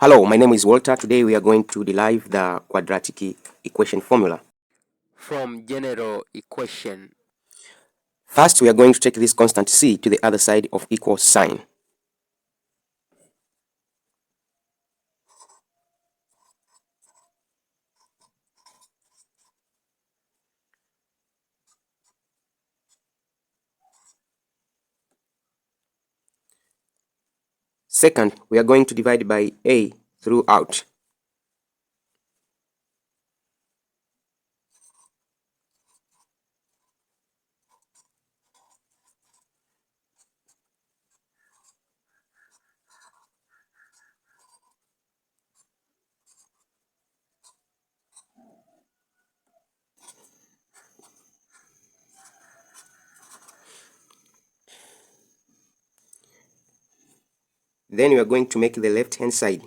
Hello, my name is Walter. Today we are going to derive the quadratic equation formula from general equation. First, we are going to take this constant c to the other side of equal sign. Second, we are going to divide by a throughout. Then we are going to make the left hand side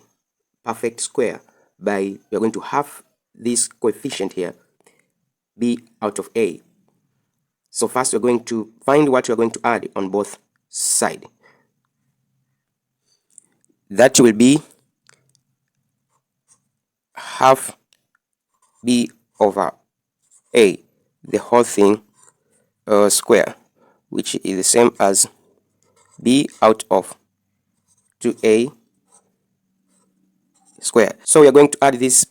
perfect square by we are going to halve this coefficient here, b out of a. So first we're going to find what we're going to add on both sides. That will be half b over a, the whole thing square, which is the same as b out of 2a square. So we are going to add this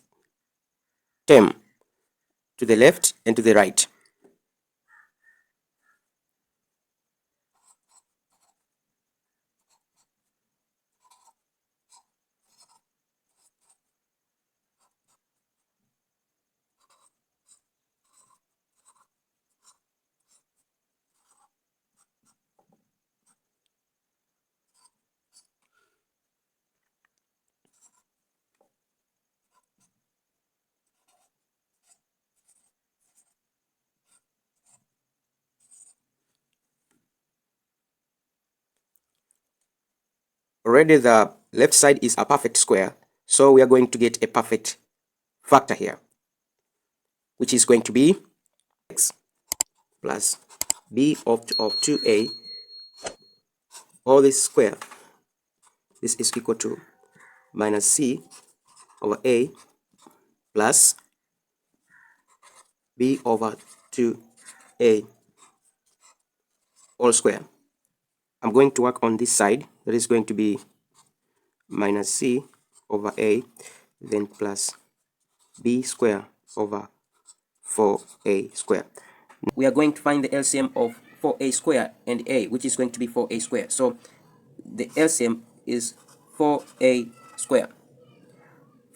term to the left and to the right. Already the left side is a perfect square, so we are going to get a perfect factor here, which is going to be x plus b of 2a, all this square. This is equal to minus c over a plus b over 2a all square. I'm going to work on this side. That is going to be minus c over a, then plus b square over 4a square. We are going to find the LCM of 4a square and a, which is going to be 4a square. So the LCM is 4a square.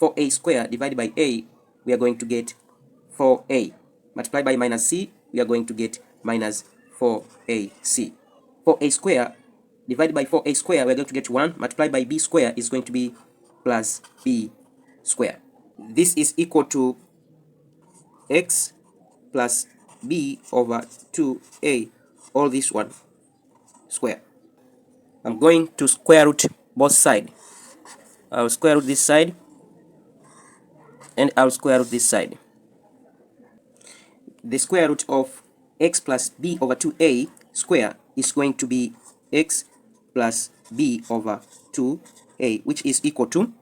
4a square divided by a, we are going to get 4a. Multiplied by minus c, we are going to get minus 4ac. 4a square divided by 4a square, we are going to get 1. Multiplied by b square is going to be plus b square. This is equal to x plus b over 2a, all this one square. I'm going to square root both sides. I'll square root this side and I'll square root this side. The square root of x plus b over 2a square is going to be x plus b over 2a, which is equal to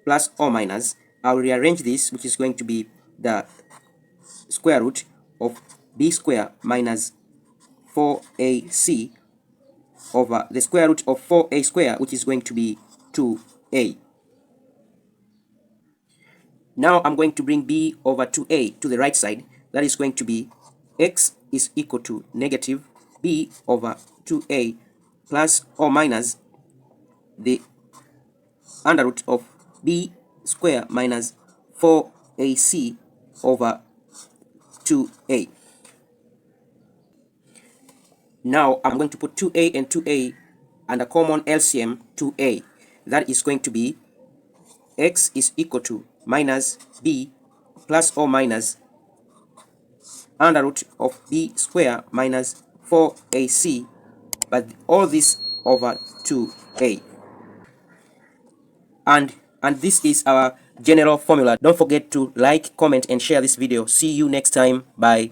plus or minus. I'll rearrange this, which is going to be the square root of b square minus 4ac over the square root of 4a square, which is going to be 2a. Now I'm going to bring b over 2a to the right side. That is going to be x is equal to negative b over 2a plus or minus the under root of b square minus 4ac over 2a. Now I'm going to put 2a and 2a and a common LCM 2a. That is going to be x is equal to minus b plus or minus under root of b square minus 4ac, but all this over 2a. And this is our general formula. Don't forget to like, comment, and share this video. See you next time. Bye.